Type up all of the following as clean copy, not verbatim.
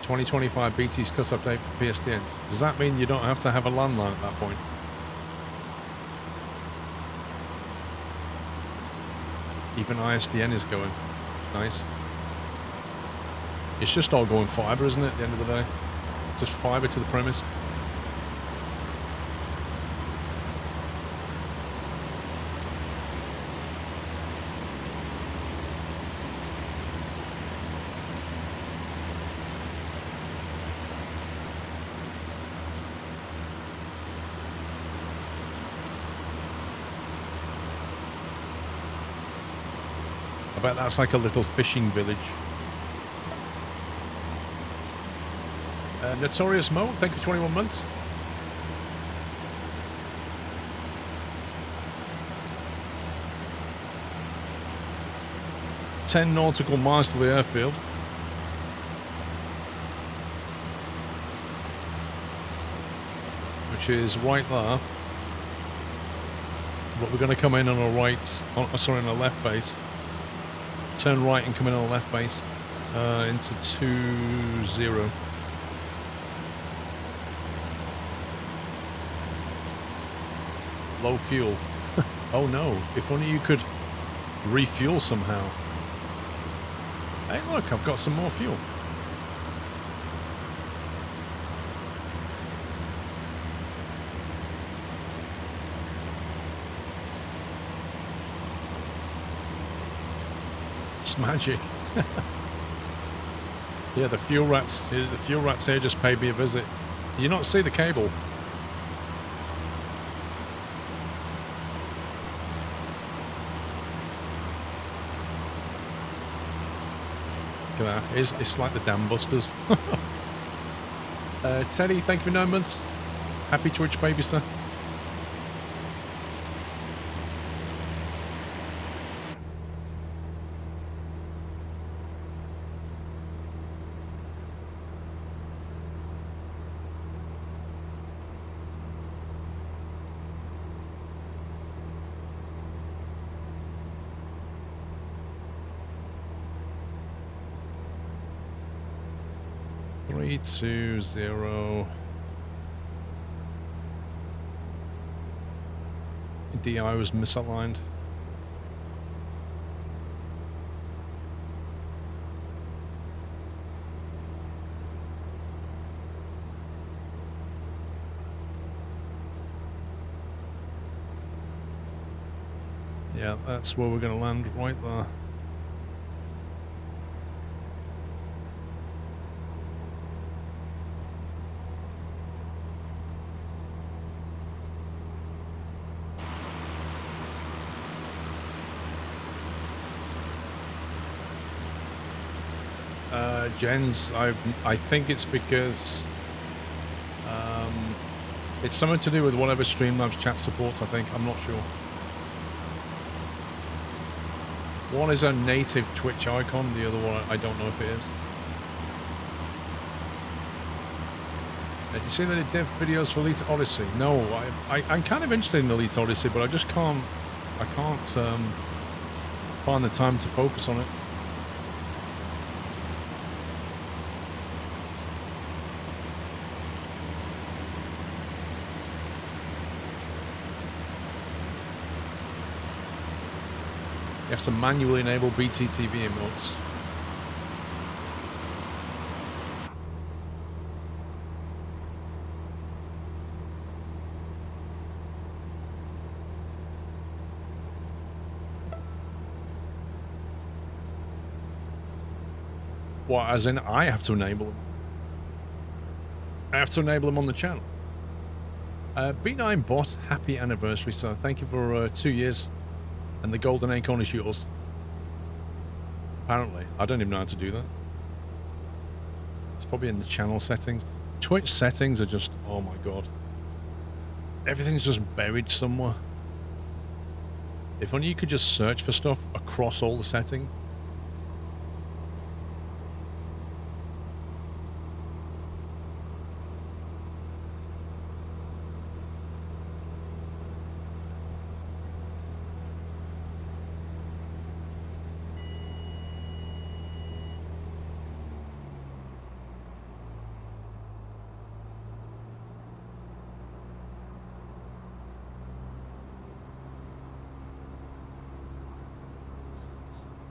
2025 BT's cut-off date for PSTNs. Does that mean you don't have to have a landline at that point? Even ISDN is going. Nice. It's just all going fibre, isn't it, at the end of the day? Just fibre to the premise. I bet that's like a little fishing village. Notorious Mo, thank you for 21 months. "10 nautical miles to the airfield." Which is right there. But we're going to come in on a right, sorry, on a left base. Turn right and come in on a left base into 20. Low fuel. Oh no, if only you could refuel somehow. Hey look, I've got some more fuel. It's magic. Yeah, the fuel rats here just paid me a visit. Did you not see the cable? Look at that. It's like the dam busters. Teddy, thank you for 9 months. Happy Twitch baby, sir. Three, 2, 0. DI was misaligned. Yeah, that's where we're going to land, right there. Jens, I think it's because it's something to do with whatever Streamlabs chat supports, I think. I'm not sure. One is a native Twitch icon, the other one I don't know if it is. Did you see that it did videos for Elite Odyssey? No, I'm kind of interested in Elite Odyssey, but I just can't find the time to focus on it. You have to manually enable BTTV emotes. What, as in I have to enable them? I have to enable them on the channel. B9 Bot, happy anniversary, sir. Thank you for 2 years. And the golden acorn is yours. Apparently. I don't even know how to do that. It's probably in the channel settings. Twitch settings are just, oh my god. Everything's just buried somewhere. If only you could just search for stuff across all the settings.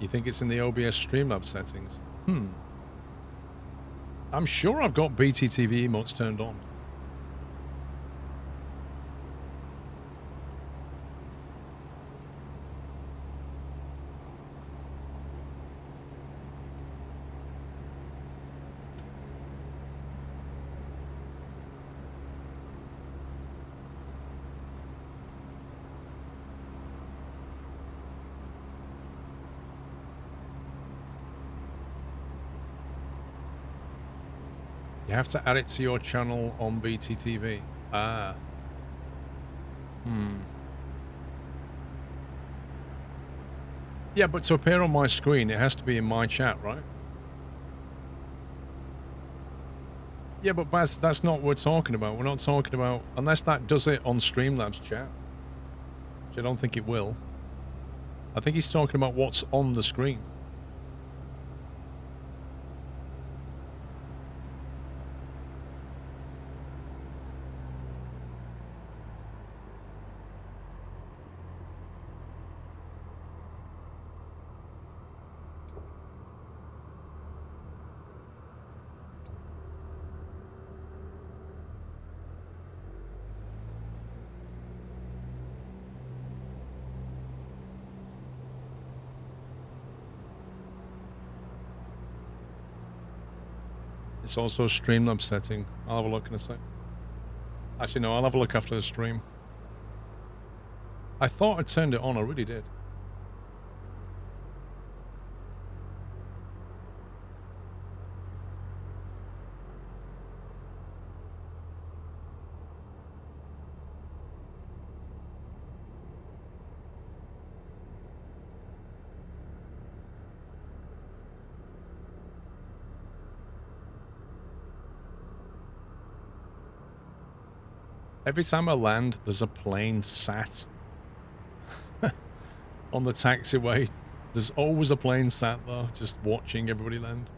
You think it's in the OBS Streamlabs settings? I'm sure I've got BTTV emotes turned on. You have to add it to your channel on BTTV. Ah. Yeah, but to appear on my screen, it has to be in my chat, right? Yeah, but Baz, that's not what we're talking about. We're not talking about... Unless that does it on Streamlabs chat. Which I don't think it will. I think he's talking about what's on the screen. It's also a Streamlabs setting. I'll have a look in a sec. Actually, no, I'll have a look after the stream. I thought I turned it on, I really did. Every time I land, there's a plane sat on the taxiway. There's always a plane sat there, just watching everybody land.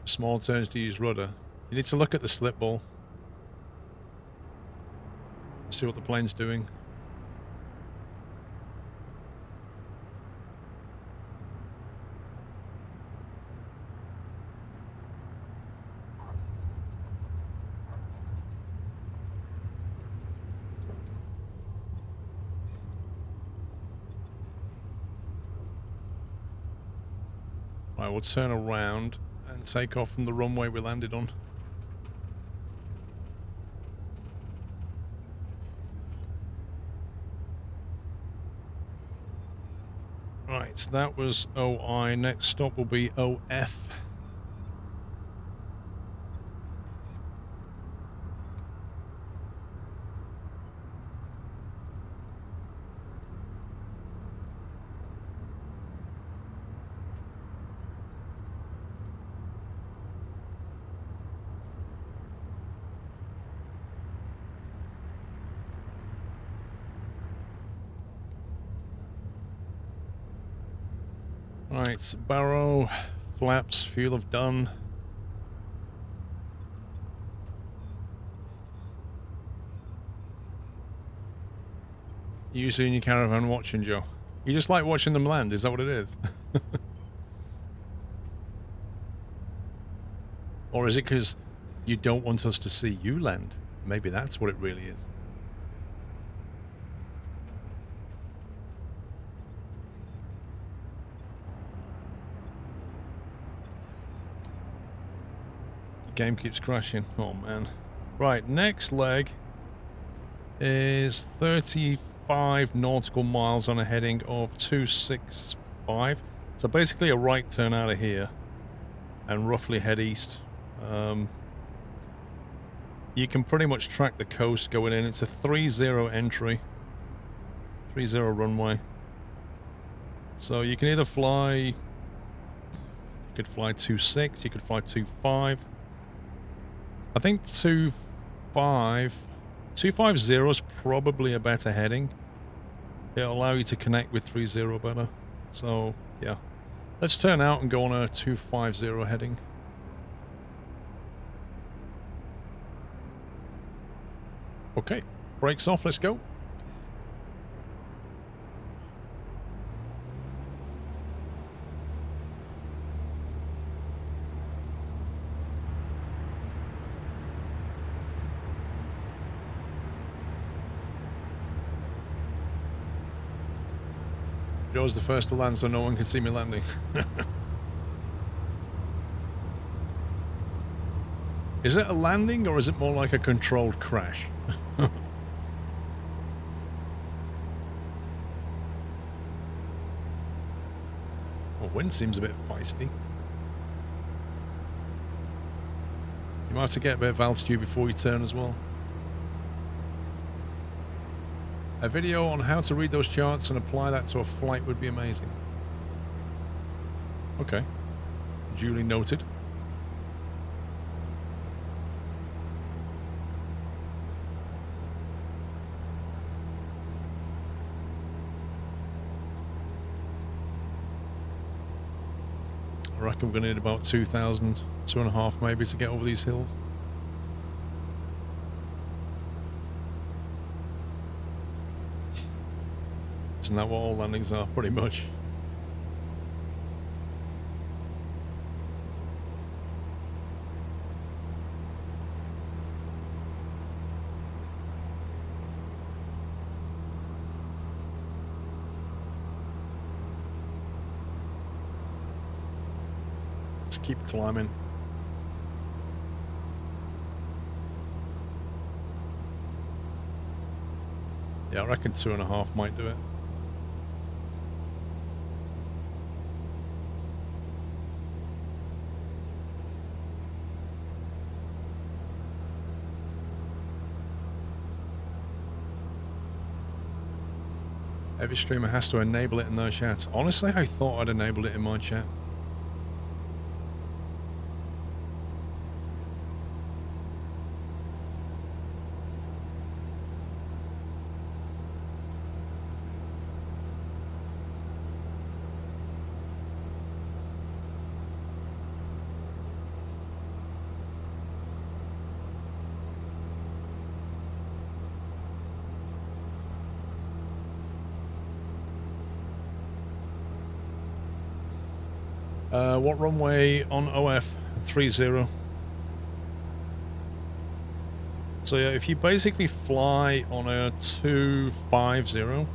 Small turns to use rudder. You need to look at the slip ball. See what the plane's doing. Right, we'll turn around and take off from the runway we landed on. Right, so that was OI. Next stop will be OF. Right, barrow, flaps, fuel have done. Usually in your caravan watching, Joe. You just like watching them land, is that what it is? Or is it because you don't want us to see you land? Maybe that's what it really is. Game keeps crashing. Oh man. Right, next leg is 35 nautical miles on a heading of 265. So basically a right turn out of here and roughly head east. You can pretty much track the coast going in. It's a 3-0 entry. 3-0 runway. So you can either fly... You could fly 2.6, you could fly 2.5. I think 250 is probably a better heading. It'll allow you to connect with 30 better. So, yeah. Let's turn out and go on a 250 heading. Okay, brakes off, let's go. Joe's the first to land so no one can see me landing. Is it a landing or is it more like a controlled crash? Well, wind seems a bit feisty. You might have to get a bit of altitude before you turn as well. A video on how to read those charts and apply that to a flight would be amazing. Okay. Duly noted. I reckon we're going to need about 2,000, 2.5 maybe to get over these hills. Isn't that what all landings are, pretty much? Let's keep climbing. Yeah, I reckon 2.5 might do it. Every streamer has to enable it in their chats. Honestly, I thought I'd enabled it in my chat. What runway on OF? 30. So yeah, if you basically fly on a 250,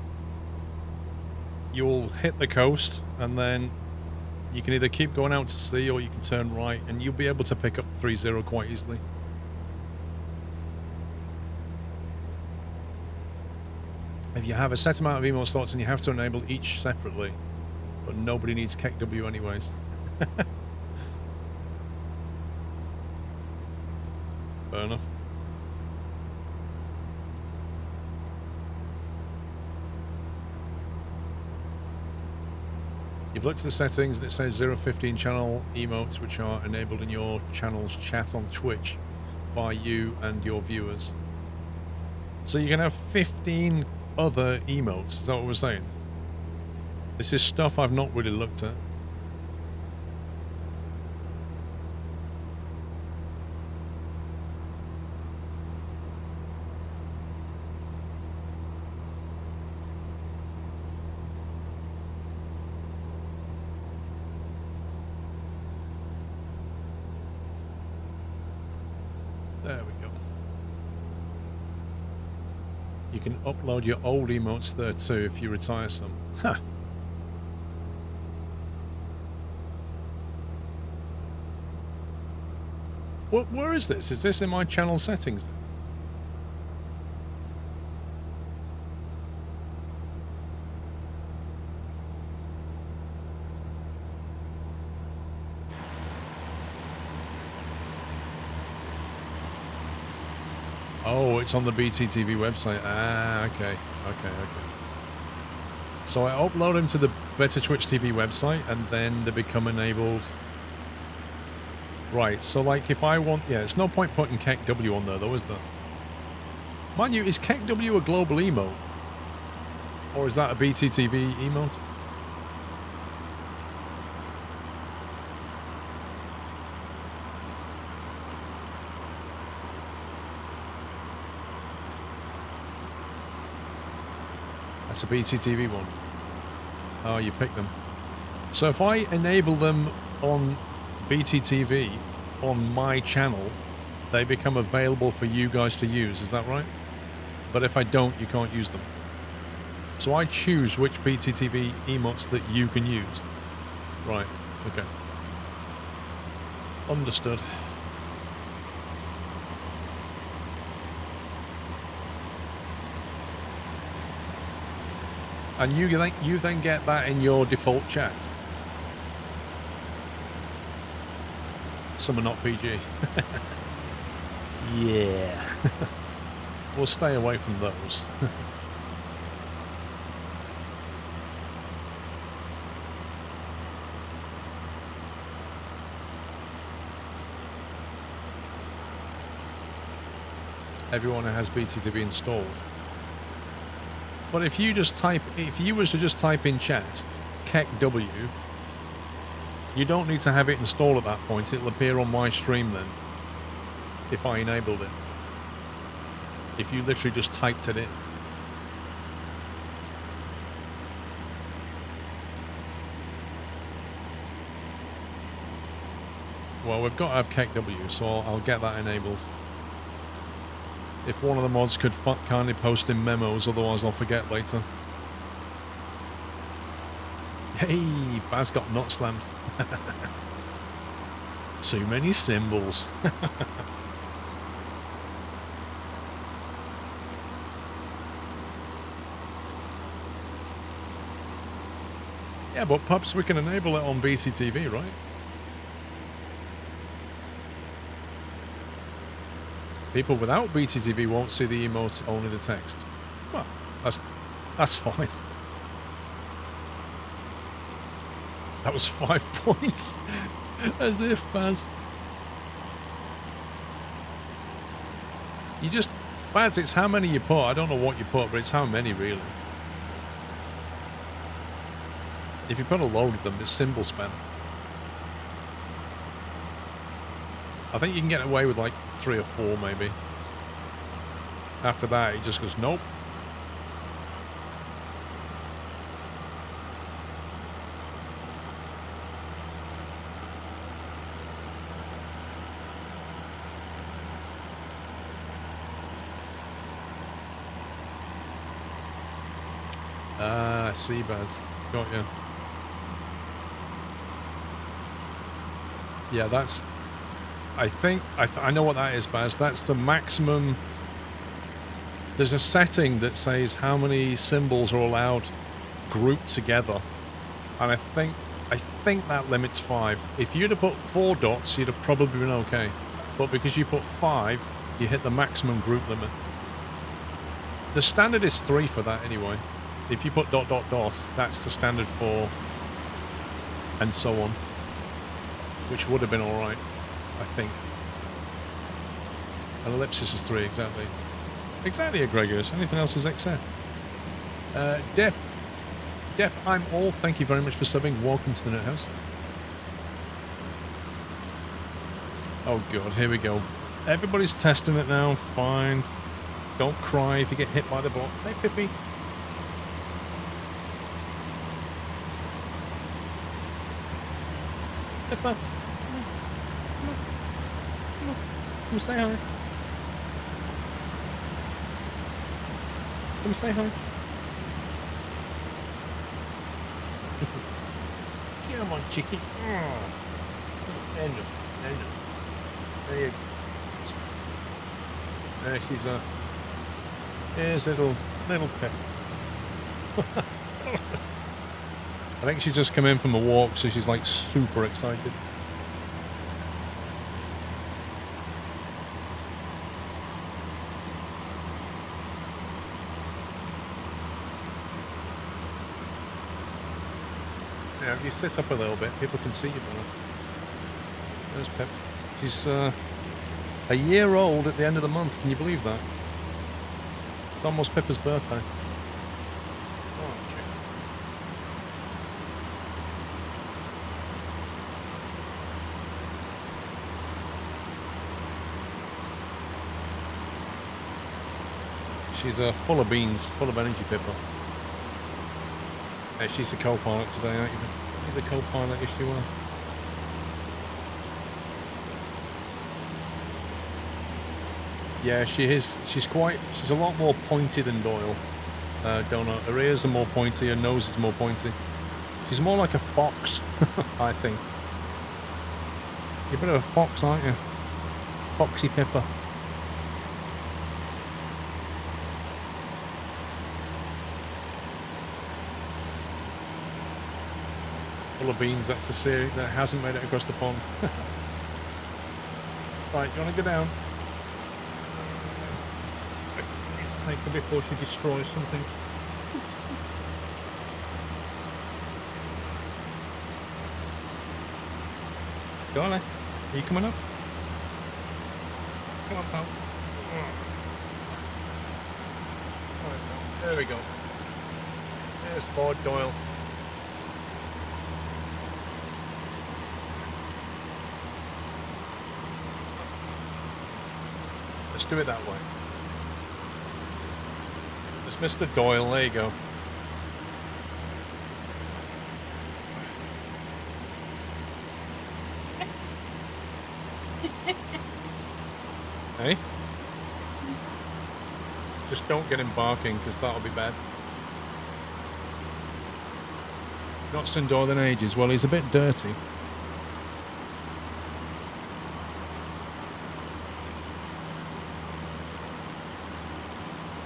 you'll hit the coast, and then you can either keep going out to sea or you can turn right, and you'll be able to pick up 30 quite easily. If you have a set amount of email slots and you have to enable each separately, but nobody needs KEKW anyways. Fair enough. You've looked at the settings and it says 015 channel emotes, which are enabled in your channel's chat on Twitch by you and your viewers. So you can have 15 other emotes, is that what we're saying? This is stuff I've not really looked at. There we go. You can upload your old emotes there too if you retire some. Huh. Where is this? Is this in my channel settings? Oh, it's on the BTTV website. Ah, okay. So I upload them to the Better Twitch TV website and then they become enabled. Right, so like if I want... Yeah, it's no point putting KEKW on there though, is there? Mind you, is KEKW a global emote? Or is that a BTTV emote? That's a BTTV one. Oh, you pick them. So if I enable them on BTTV on my channel, they become available for you guys to use. Is that right? But if I don't, you can't use them. So I choose which BTTV emotes that you can use. Right. Okay. Understood. And you then get that in your default chat. Some are not PG. Yeah. We'll stay away from those. Everyone has BTTV installed. But if you was to just type in chat, KEKW, you don't need to have it installed at that point. It'll appear on my stream then, if I enabled it. If you literally just typed it in. Well, we've got to have KEKW, so I'll get that enabled. If one of the mods could kindly post in memos, otherwise I'll forget later. Hey, Baz got not slammed. Too many symbols. Yeah, but pups, we can enable it on BCTV, right? People without BTTV won't see the emotes, only the text. Well, that's fine. That was 5 points. As if, Baz. Baz, it's how many you put. I don't know what you put, but it's how many, really. If you put a load of them, it's symbol spam. I think you can get away with like 3 or 4 maybe. After that, it just goes, nope. See, Baz. Got you. Yeah, that's... I know what that is, Baz. That's the maximum. There's a setting that says how many symbols are allowed grouped together, and I think that limits 5. If you'd have put 4 dots, you'd have probably been okay, but because you put 5, you hit the maximum group limit. The standard is 3 for that anyway. If you put ... that's the standard for, and so on, which would have been all right. I think. An ellipsis is 3, exactly. Exactly, Gregors. Anything else is excess. Depp, I'm all. Thank you very much for subbing. Welcome to the Net House. Oh, God, here we go. Everybody's testing it now. Fine. Don't cry if you get hit by the bot. Hey, Pippi. Pippa. Come say hi. Come say hi. Come on, chickie. Oh. End it. There you go. There she's here's little Pip. I think she's just come in from a walk, so she's like super excited. Yeah, if you sit up a little bit, people can see you better. There's Pip. She's a year old at the end of the month. Can you believe that? It's almost Pippa's birthday. Oh, okay. She's full of beans, full of energy, Pippa. Hey, she's the co-pilot today, aren't you? You're the co-pilot, yes you are. Yeah, she is. She's a lot more pointy than Doyle. Donut. Her ears are more pointy, her nose is more pointy. She's more like a fox, I think. You're a bit of a fox, aren't you? Foxy Pippa. Full of beans, that's the series that hasn't made it across the pond. Right, you want to go down? Take her before she destroys something. Darling, are you coming up? Come on, pal. There we go. There's Lord Doyle. Let's do it that way. There's Mr. Doyle, there you go. Hey? Just don't get him barking, because that'll be bad. Not seen Doyle in ages. Well, he's a bit dirty.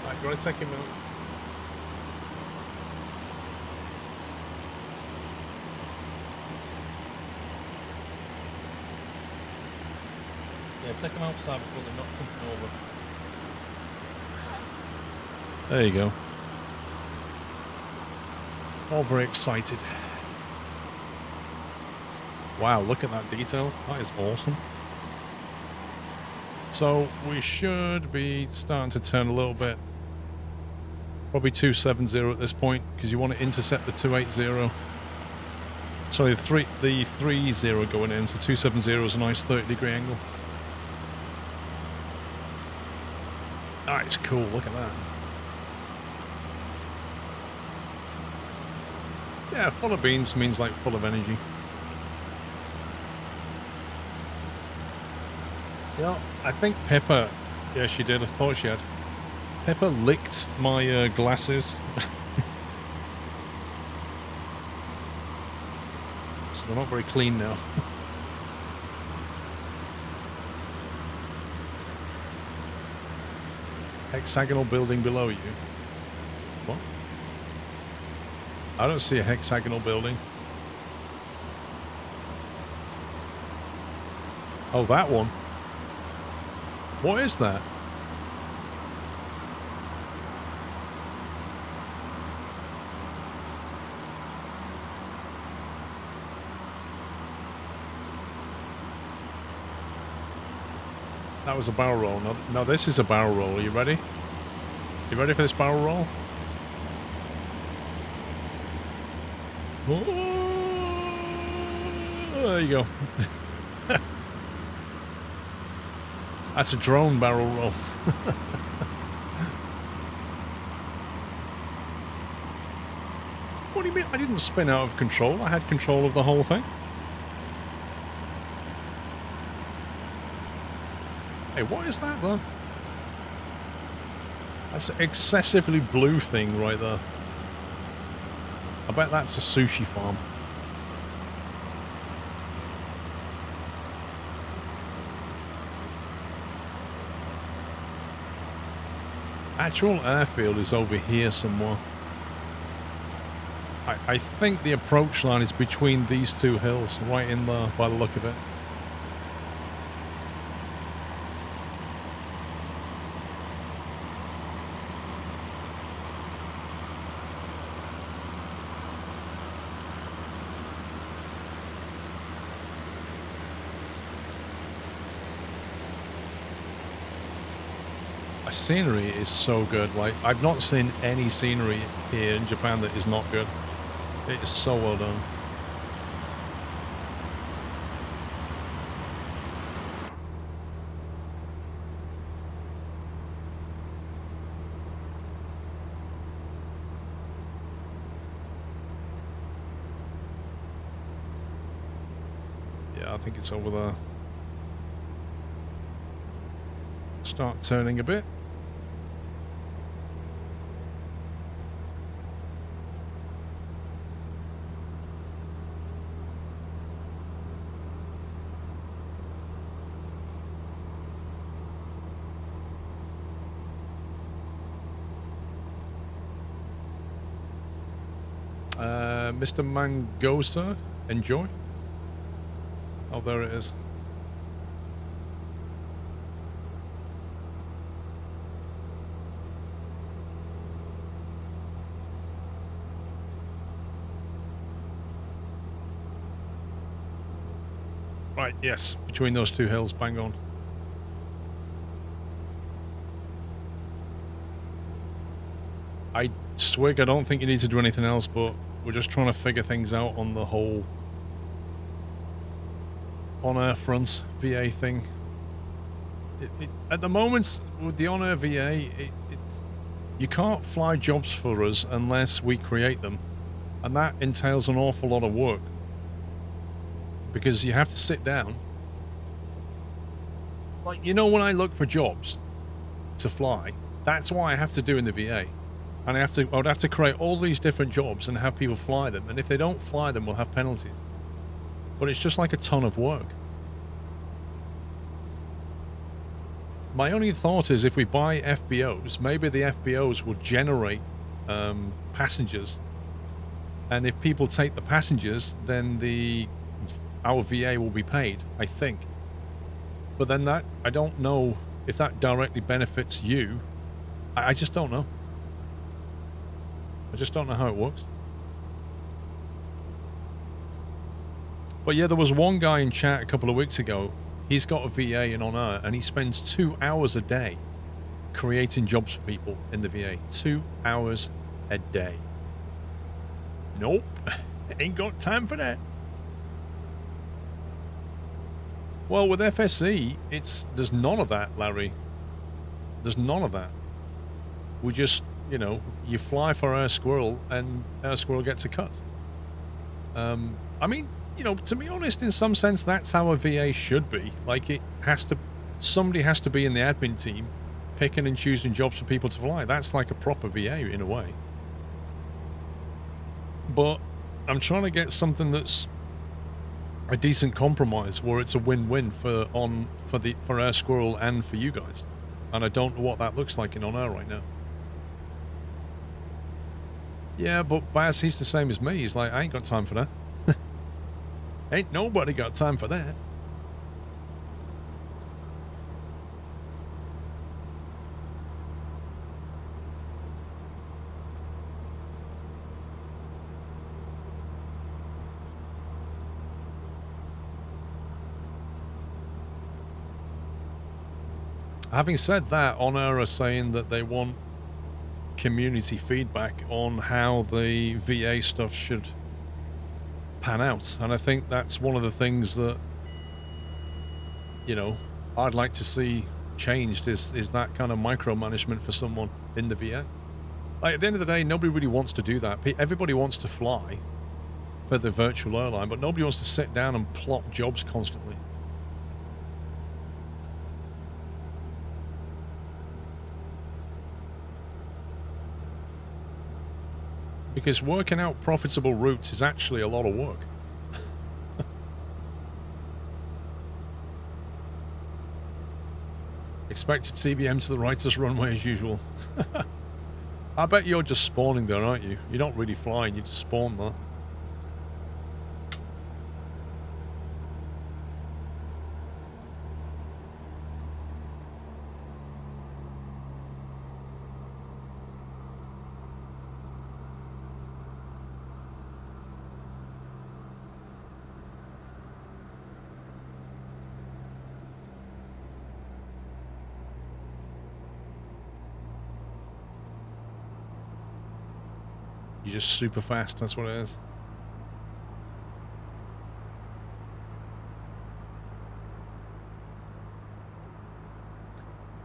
Right, you want to take him out? Yeah, take him outside before they knock something over. There you go. All very excited. Wow, look at that detail. That is awesome. So we should be starting to turn a little bit. Probably 270 at this point, because you want to intercept the 280. Sorry, the 30 going in, so 270 is a nice 30-degree angle. That is cool, look at that. Yeah, full of beans means like full of energy. Yeah, I think Pippa, yeah she did, I thought she had. Pippa licked my glasses. So they're not very clean now. Hexagonal building below you. What? I don't see a hexagonal building. Oh, that one. What is that? That was a barrel roll. No, this is a barrel roll. Are you ready? You ready for this barrel roll? Oh, there you go. That's a drone barrel roll. What do you mean? I didn't spin out of control. I had control of the whole thing. Hey, what is that, though? That's an excessively blue thing right there. I bet that's a sushi farm. Actual airfield is over here somewhere. I think the approach line is between these two hills, right in there, by the look of it. Scenery is so good. Like, I've not seen any scenery here in Japan that is not good. It is so well done. I think it's over there. Start turning a bit. Mr. Mangosa, enjoy. Oh, there it is. Right, yes, between those two hills, bang on. Swig, I don't think you need to do anything else, but we're just trying to figure things out on the whole on-air fronts VA thing. At the moment, with the on-air VA, you can't fly jobs for us unless we create them, and that entails an awful lot of work because you have to sit down. Like, you know, when I look for jobs to fly, that's what I have to do in the VA. And I would have to create all these different jobs and have people fly them. And if they don't fly them, we'll have penalties. But it's just like a ton of work. My only thought is if we buy FBOs, maybe the FBOs will generate passengers. And if people take the passengers, then our VA will be paid, I think. But then I don't know if that directly benefits you. I just don't know. I just don't know how it works. But yeah, there was one guy in chat a couple of weeks ago. He's got a VA in on air, and he spends 2 hours a day creating jobs for people in the VA. 2 hours a day. Nope. Ain't got time for that. Well, with FSE, there's none of that, Larry. There's none of that. We just, you know, you fly for Air Squirrel and Air Squirrel gets a cut. I mean, you know, to be honest, in some sense, that's how a VA should be. Like, somebody has to be in the admin team picking and choosing jobs for people to fly. That's like a proper VA in a way. But I'm trying to get something that's a decent compromise where it's a win-win for Air Squirrel and for you guys. And I don't know what that looks like in on air right now. Yeah, but Baz, he's the same as me. He's like, I ain't got time for that. Ain't nobody got time for that. Having said that, On Air are saying that they want community feedback on how the VA stuff should pan out, and I think that's one of the things that, you know, I'd like to see changed is that kind of micromanagement for someone in the VA. Like, at the end of the day, nobody really wants to do that. Everybody wants to fly for the virtual airline, but nobody wants to sit down and plot jobs constantly. Because working out profitable routes is actually a lot of work. Expected CBM to the rightest runway as usual. I bet you're just spawning there, aren't you? You're not really flying, you just spawn there. You're just super fast, that's what it is.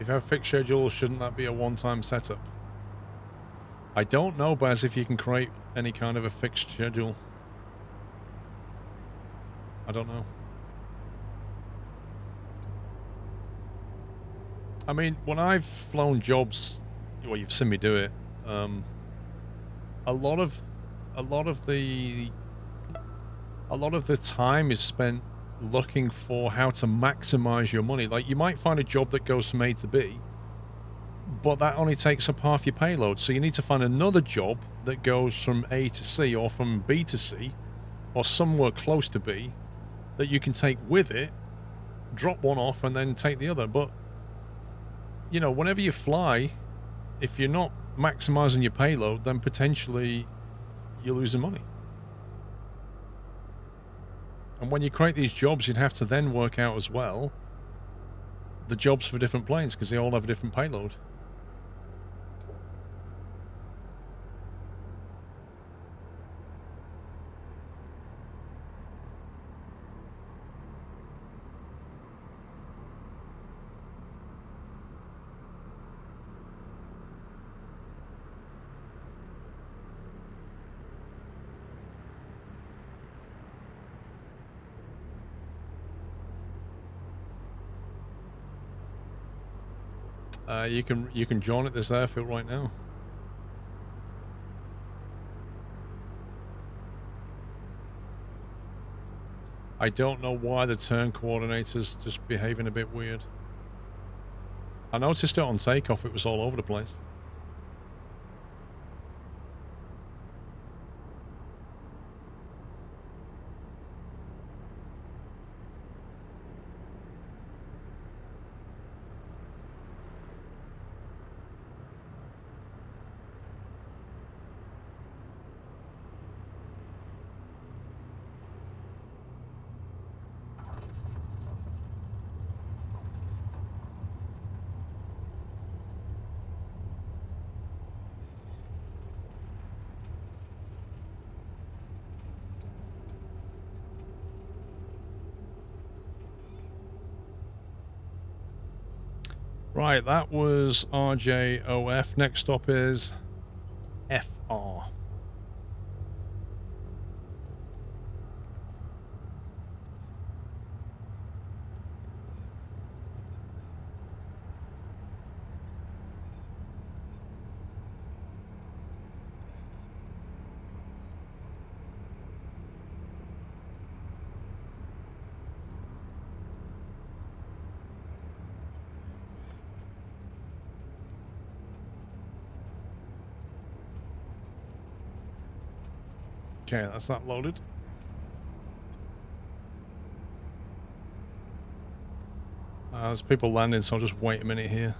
If you have a fixed schedule, shouldn't that be a one-time setup? I don't know, Baz, if you can create any kind of a fixed schedule. I don't know. I mean, when I've flown jobs, well, you've seen me do it. A lot of the time is spent looking for how to maximize your money. Like, you might find a job that goes from A to B, but that only takes up half your payload. So you need to find another job that goes from A to C, or from B to C, or somewhere close to B, that you can take with it, drop one off, and then take the other. But, you know, whenever you fly, if you're not maximizing your payload, then potentially you're losing money. And when you create these jobs, you'd have to then work out as well the jobs for different planes, because they all have a different payload. You can join at this airfield right now. I don't know why the turn coordinator's just behaving a bit weird. I noticed it on takeoff, it was all over the place. Right, that was RJOF. Next stop is FR. Okay, that's not loaded. There's people landing, so I'll just wait a minute here.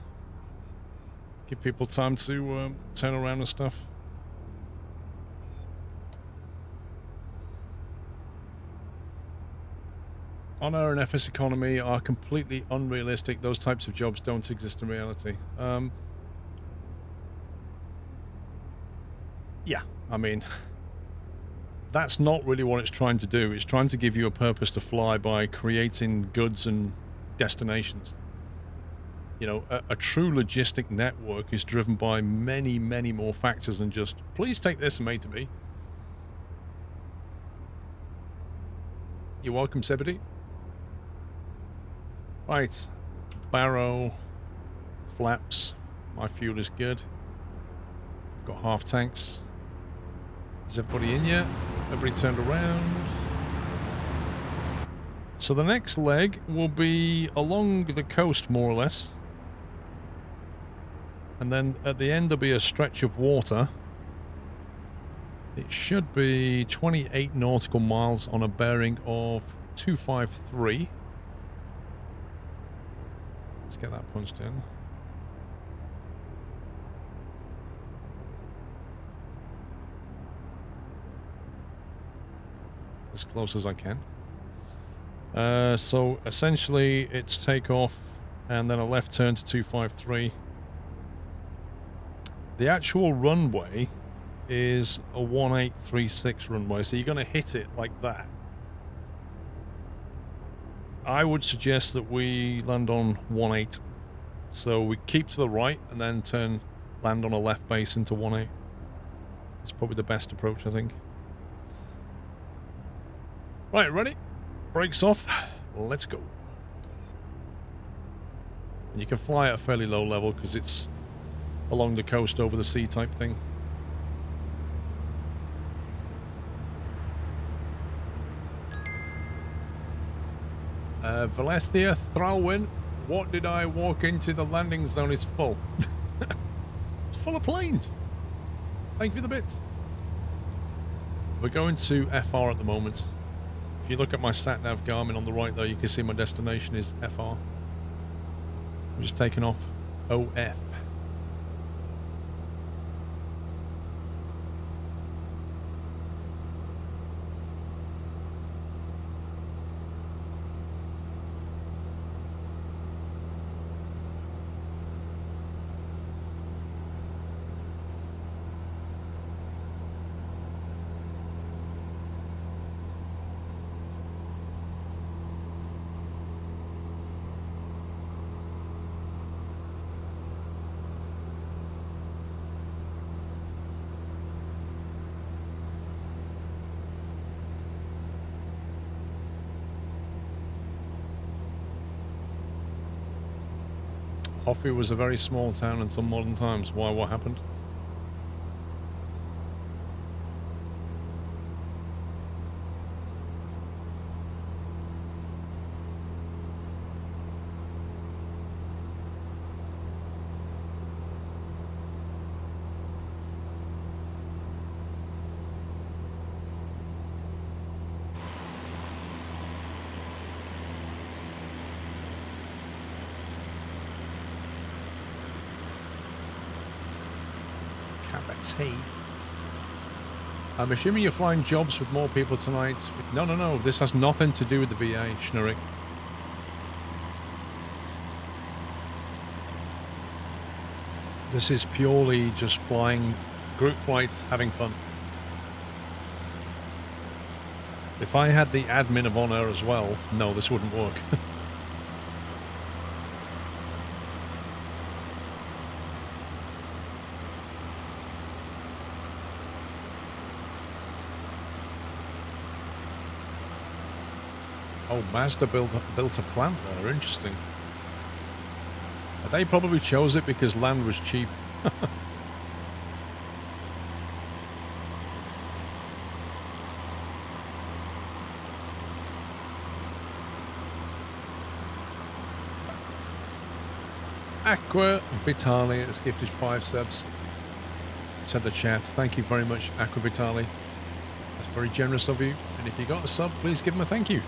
Give people time to turn around and stuff. Honor and FS economy are completely unrealistic. Those types of jobs don't exist in reality. Yeah, I mean, that's not really what it's trying to do. It's trying to give you a purpose to fly by creating goods and destinations. You know, a true logistic network is driven by many, many more factors than just, please take this from A to B. You're welcome, Zebedee. Right. Barrow. Flaps. My fuel is good. I've got half tanks. Is everybody in yet? Everybody turned around. So the next leg will be along the coast, more or less. And then at the end there'll be a stretch of water. It should be 28 nautical miles on a bearing of 253. Let's get that punched in. As close as I can. So essentially it's takeoff and then a left turn to 253. The actual runway is a 1836 runway, so you're going to hit it like that. I would suggest that we land on 18. So we keep to the right and then land on a left base into 18. It's probably the best approach, I think. Right, ready? Brakes off. Let's go. And you can fly at a fairly low level because it's along the coast over the sea type thing. Valestia, Thralwyn, what did I walk into? The landing zone is full. It's full of planes. Thank you for the bits. We're going to FR at the moment. If you look at my sat-nav Garmin on the right there, you can see my destination is FR. I'm just taking off OF. Hoffy was a very small town in some modern times. Why? What happened? I'm assuming you're flying jobs with more people tonight. No. This has nothing to do with the VA, Schnurrick. This is purely just flying group flights, having fun. If I had the admin of On Air as well, no, this wouldn't work. Oh, Mazda built a plant there. Interesting. They probably chose it because land was cheap. Aqua Vitali has gifted 5 subs to the chat. Thank you very much, Aqua Vitali. That's very generous of you. And if you got a sub, please give them a thank you.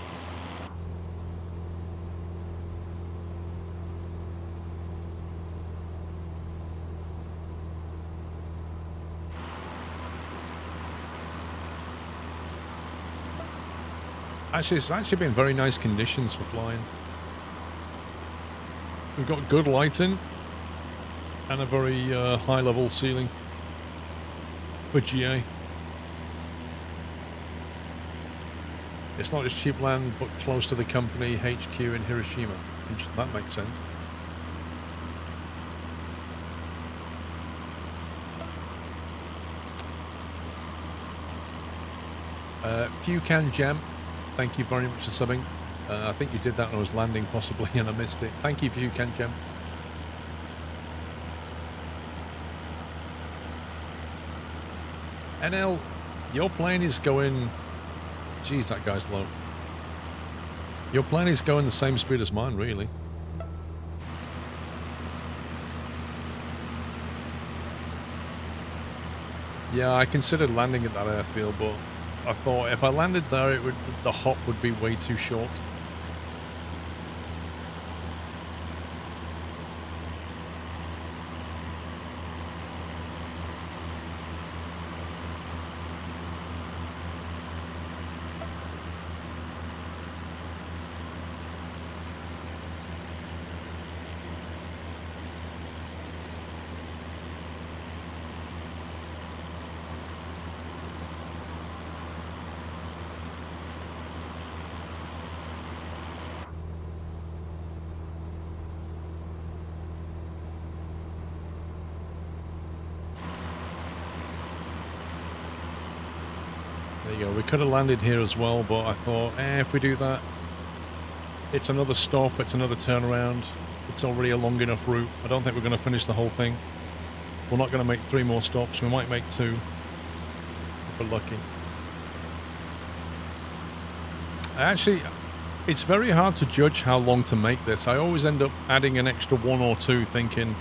Actually, it's actually been very nice conditions for flying. We've got good lighting and a very high level ceiling for GA. It's not just cheap land, but close to the company HQ in Hiroshima. That makes sense. Fucan Gem, thank you very much for subbing. I think you did that when I was landing possibly and I missed it. Thank you Fucan Gem. NL, your plane is going... Jeez, that guy's low. Your plane is going the same speed as mine, really. Yeah, I considered landing at that airfield, but I thought if I landed there, the hop would be way too short. We could have landed here as well, but I thought, if we do that, it's another stop, it's another turnaround. It's already a long enough route. I don't think we're going to finish the whole thing. We're not going to make 3 more stops. We might make 2 if we're lucky. Actually, it's very hard to judge how long to make this. I always end up adding an extra 1 or 2 thinking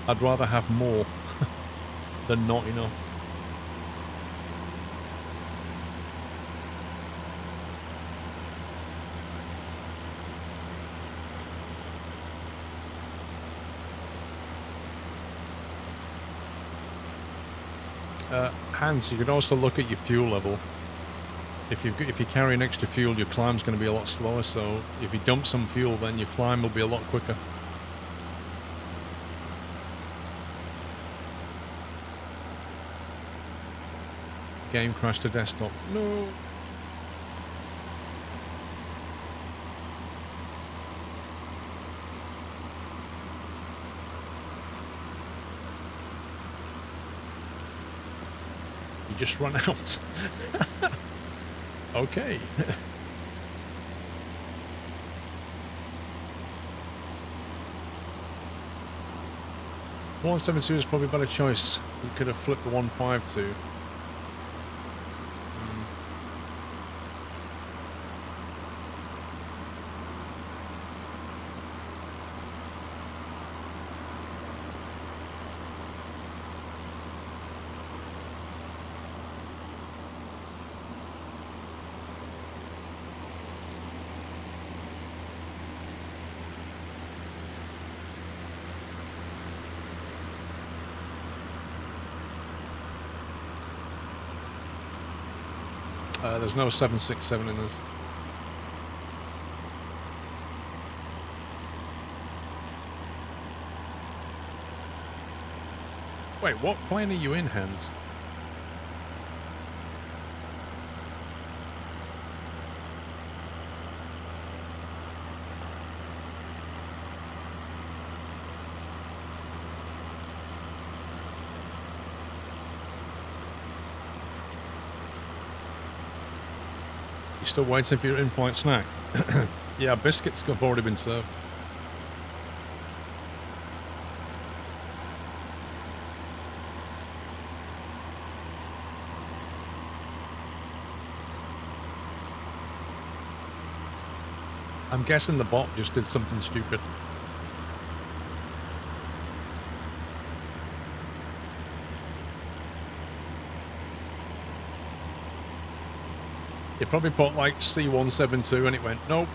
I'd rather have more than not enough. Hans, you could also look at your fuel level. If you carry an extra fuel, your climb's going to be a lot slower, so if you dump some fuel, then your climb will be a lot quicker. Game crashed to desktop. No. You just run out. Okay. 172 is probably a better choice. We could have flipped the 152. There's no 767 in this. Wait, what plane are you in, Hans? Still waiting for your in-flight snack. Yeah, biscuits have already been served. I'm guessing the bot just did something stupid. It probably put like C172 and it went, nope.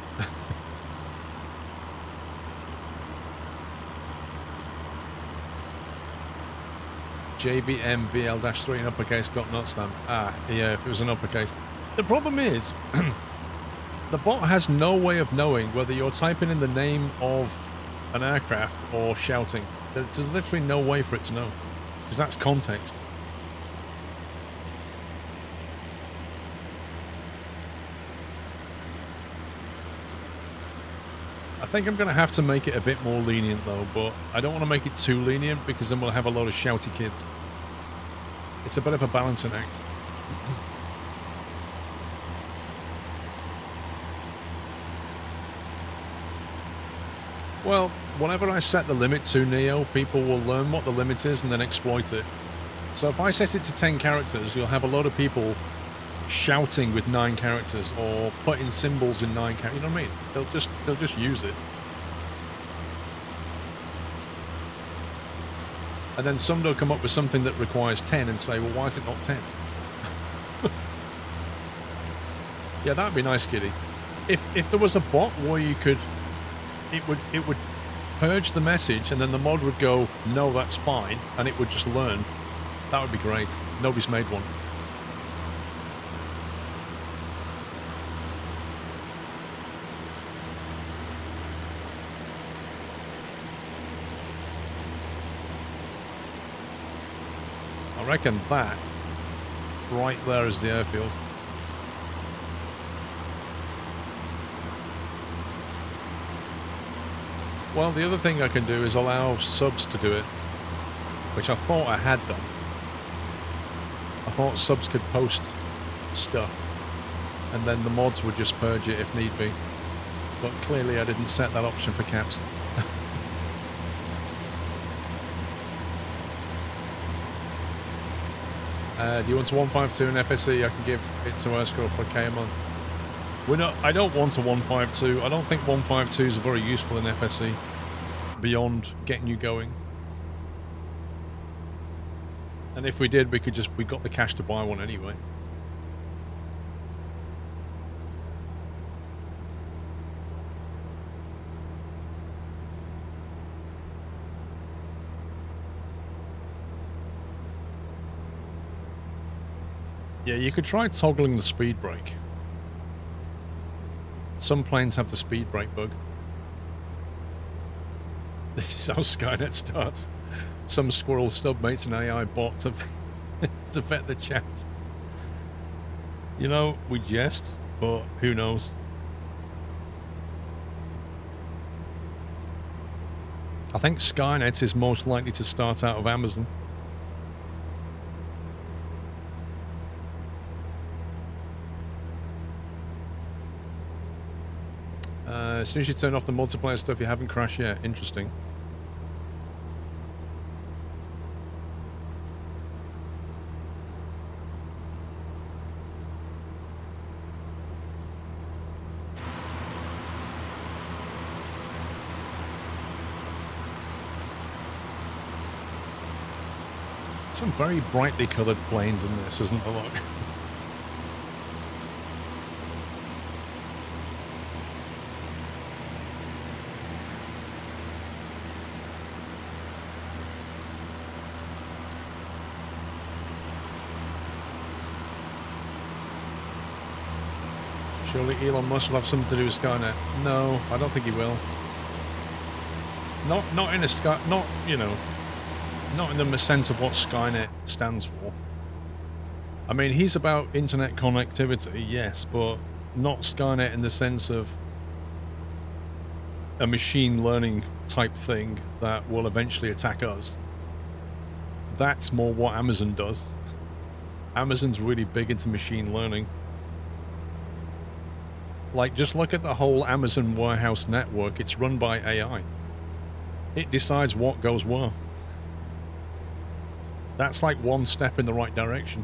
JBM VL-3 in uppercase got not stamped. Ah, yeah, if it was an uppercase. The problem is, the bot has no way of knowing whether you're typing in the name of an aircraft or shouting. There's literally no way for it to know, because that's context. I think I'm going to have to make it a bit more lenient though, but I don't want to make it too lenient because then we'll have a lot of shouty kids. It's a bit of a balancing act. Well, whenever I set the limit to Neo, people will learn what the limit is and then exploit it. So if I set it to 10 characters, you'll have a lot of people shouting with 9 characters or putting symbols in 9 characters. You know what I mean? They'll just use it. And then somebody will come up with something that requires 10 and say, well, why is it not 10? Yeah, that'd be nice, Kitty. If there was a bot where you could, it would purge the message and then the mod would go, no, that's fine, and it would just learn. That would be great. Nobody's made one. I reckon that right there is the airfield. Well, the other thing I can do is allow subs to do it, which I thought I had done. I thought subs could post stuff, and then the mods would just purge it if need be. But clearly I didn't set that option for caps. Do you want a 152 in FSE? I can give it to Escrow for a K a month. I don't want a 152. I don't think 152s are very useful in FSE beyond getting you going. And if we did, we got the cash to buy one anyway. Yeah, you could try toggling the speed brake. Some planes have the speed brake bug. This is how Skynet starts. Some squirrel stubmates an AI bot to vet the chat. You know, we jest, but who knows? I think Skynet is most likely to start out of Amazon. As soon as you turn off the multiplayer stuff, you haven't crashed yet. Interesting. Some very brightly coloured planes in this, isn't there? Look. Surely Elon Musk will have something to do with Skynet. No, I don't think he will. Not in a Sky, not, you know, not in the sense of what Skynet stands for. I mean, he's about internet connectivity, yes, but not Skynet in the sense of a machine learning type thing that will eventually attack us. That's more what Amazon does. Amazon's really big into machine learning. Like, just look at the whole Amazon warehouse network. It's run by AI. It decides what goes where. That's like one step in the right direction.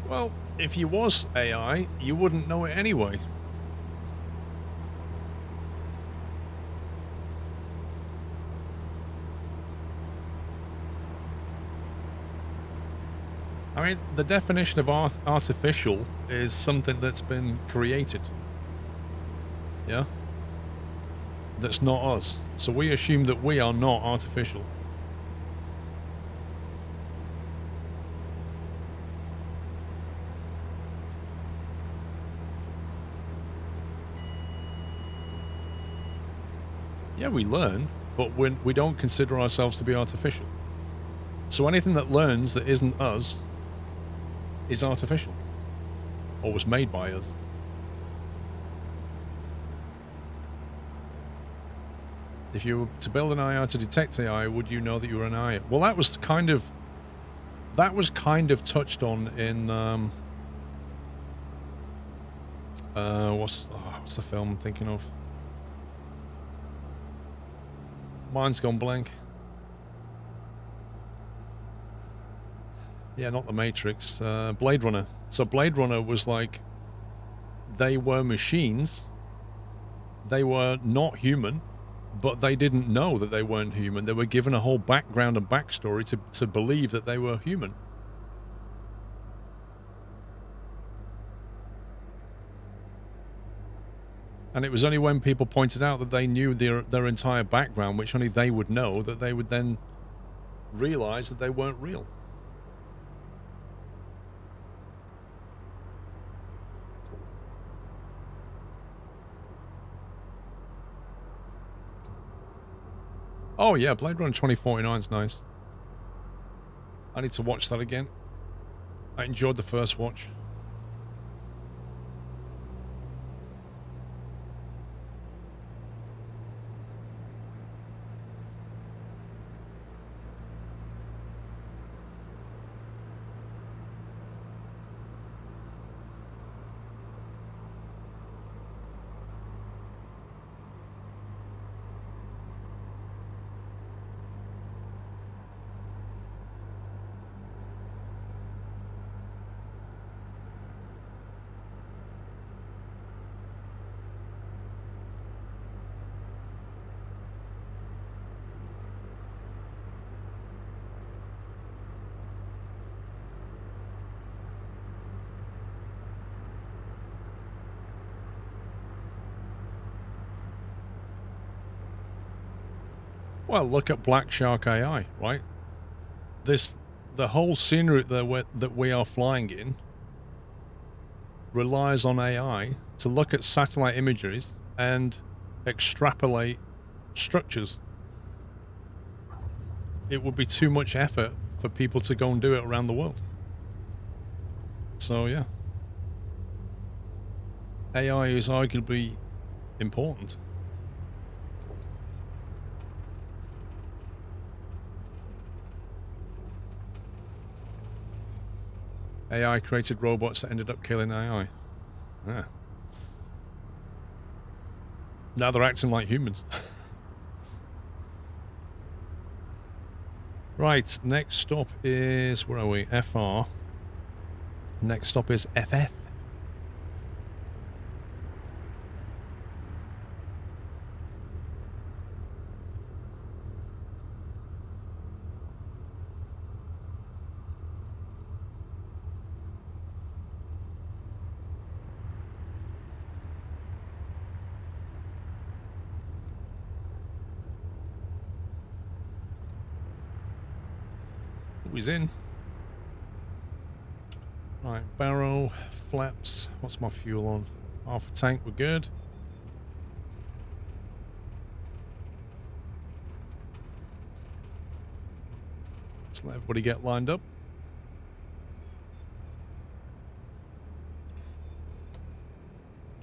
Well, if you was AI, you wouldn't know it anyway. I mean, the definition of artificial is something that's been created. Yeah? That's not us. So we assume that we are not artificial. Yeah, we learn, but we don't consider ourselves to be artificial. So anything that learns that isn't us is artificial, or was made by us. If you were to build an AI to detect AI, would you know that you were an AI? Well, that was kind of touched on in what's the film I'm thinking of? Mine's gone blank. Yeah, not The Matrix. Blade Runner. So Blade Runner was like, they were machines. They were not human, but they didn't know that they weren't human. They were given a whole background and backstory to believe that they were human. And it was only when people pointed out that they knew their entire background, which only they would know, that they would then realize that they weren't real. Oh yeah, Blade Runner 2049 is nice. I need to watch that again. I enjoyed the first watch. Well, look at Black Shark AI, right? The whole scenery that we are flying in relies on AI to look at satellite imageries and extrapolate structures. It would be too much effort for people to go and do it around the world. So yeah, AI is arguably important. AI created robots that ended up killing AI. Yeah. Now they're acting like humans. Right, next stop is, where are we? FR. Next stop is FF. He's in. Right, barrel, flaps. What's my fuel on? Half a tank, we're good. Just let everybody get lined up.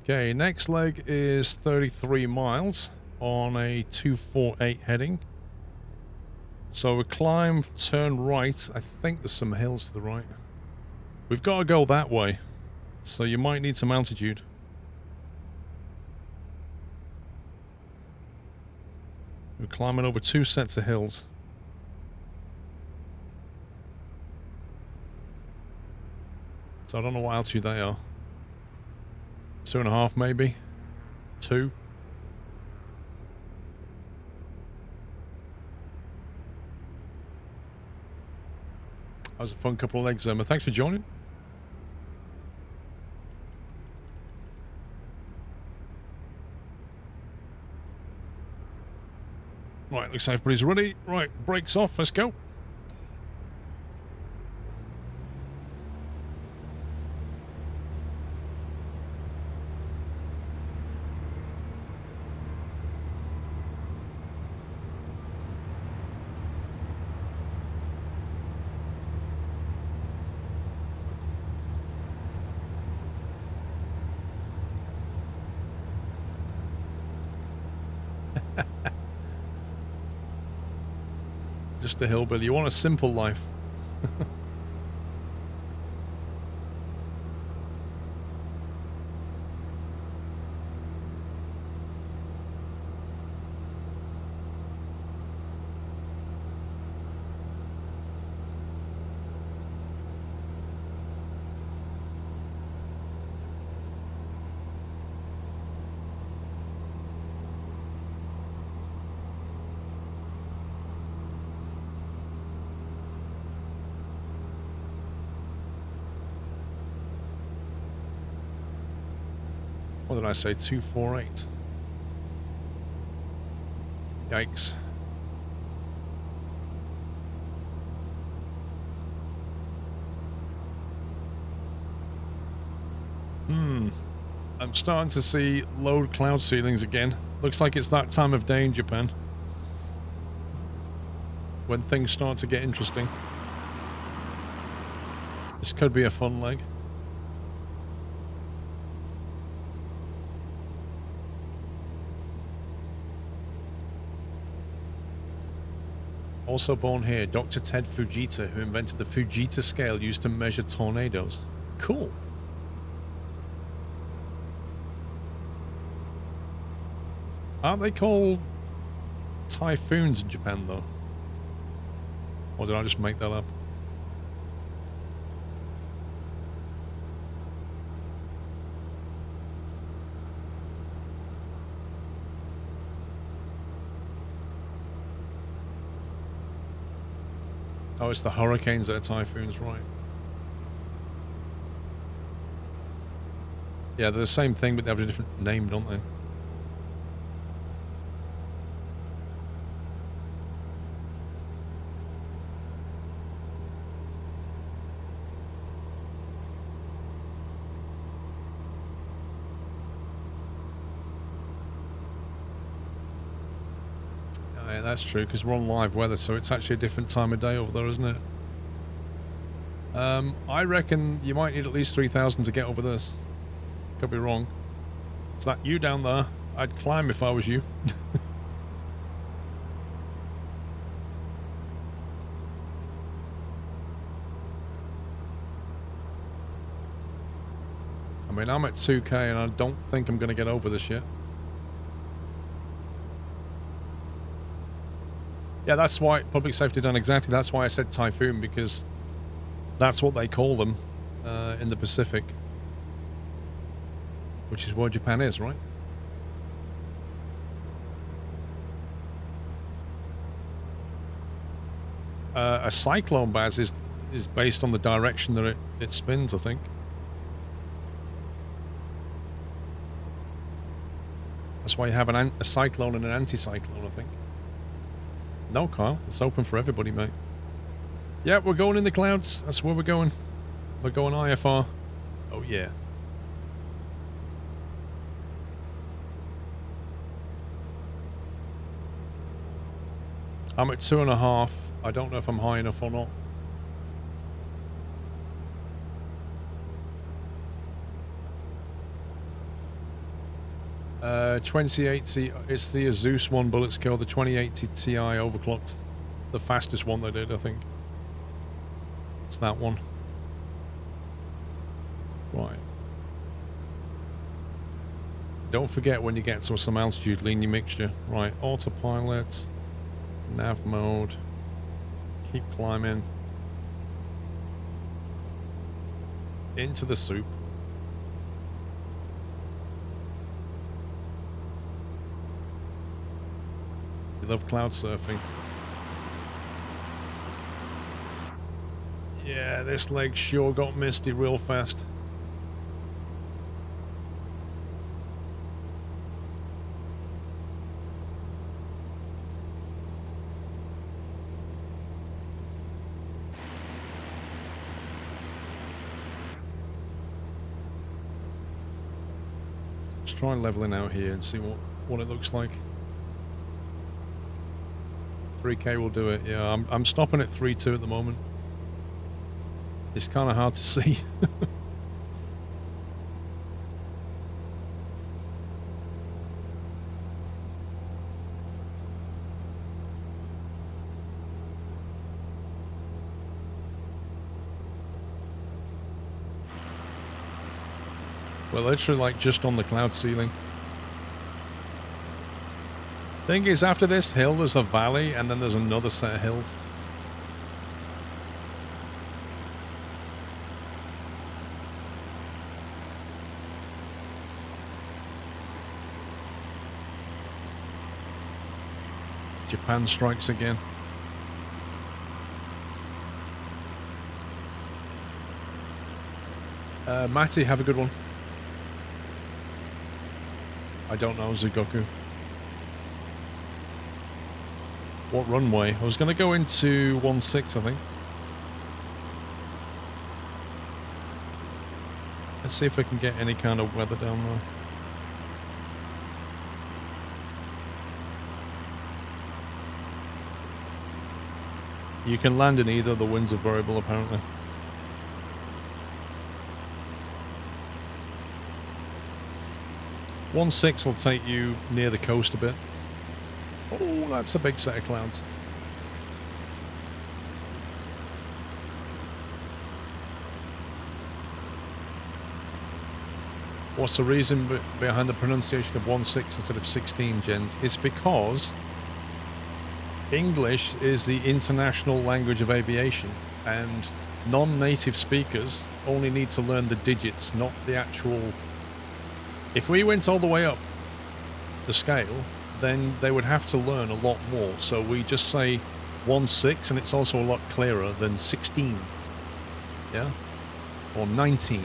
Okay, next leg is 33 miles on a 248 heading. So we climb, turn right. I think there's some hills to the right. We've got to go that way, so you might need some altitude. We're climbing over 2 sets of hills. So I don't know what altitude they are. 2.5 maybe? 2? That was a fun couple of legs, Emma. Thanks for joining. Right, looks like everybody's ready. Right, brakes off, let's go. Just a hillbilly. You want a simple life. What did I say? 248. Yikes. I'm starting to see low cloud ceilings again. Looks like it's that time of day in Japan when things start to get interesting. This could be a fun leg. Also born here, Dr. Ted Fujita, who invented the Fujita scale used to measure tornadoes. Cool. Aren't they called typhoons in Japan, though? Or did I just make that up? Oh, it's the hurricanes that are typhoons, right? Yeah, they're the same thing, but they have a different name, don't they? Yeah, that's true, because we're on live weather, so it's actually a different time of day over there, isn't it? I reckon you might need at least 3,000 to get over this. Could be wrong. Is that you down there? I'd climb if I was you. I mean, I'm at 2k and I don't think I'm going to get over this yet. Yeah, that's why public safety done exactly. That's why I said typhoon, because that's what they call them in the Pacific, which is where Japan is, right? A cyclone, Baz, is based on the direction that it spins, I think. That's why you have a cyclone and an anticyclone, I think. No, Kyle, it's open for everybody, mate. Yeah, we're going in the clouds. That's where we're going. We're going IFR. Oh, yeah. I'm at 2.5. I don't know if I'm high enough or not. Uh, 2080, it's the Asus one, bullets kill, the 2080 Ti overclocked. The fastest one they did, I think. It's that one. Right. Don't forget when you get to some altitude, lean your mixture. Right, autopilot, nav mode, keep climbing. Into the soup. You love cloud surfing. Yeah, this leg sure got misty real fast. Let's try leveling out here and see what it looks like. 3k will do it. Yeah, I'm stopping at 3.2 at the moment. It's kind of hard to see. We're literally like just on the cloud ceiling. Thing is, after this hill there's a valley and then there's another set of hills. Japan strikes again. Matty, have a good one. I don't know, Zugoku. What runway? I was going to go into 16, I think. Let's see if we can get any kind of weather down there. You can land in either, the winds are variable apparently. One 6 will take you near the coast a bit. Oh, that's a big set of clouds. What's the reason behind the pronunciation of 16 instead of 16, Jens? It's because English is the international language of aviation, and non-native speakers only need to learn the digits, not the actual... If we went all the way up the scale, then they would have to learn a lot more. So we just say 16, and it's also a lot clearer than 16. Yeah? Or 19.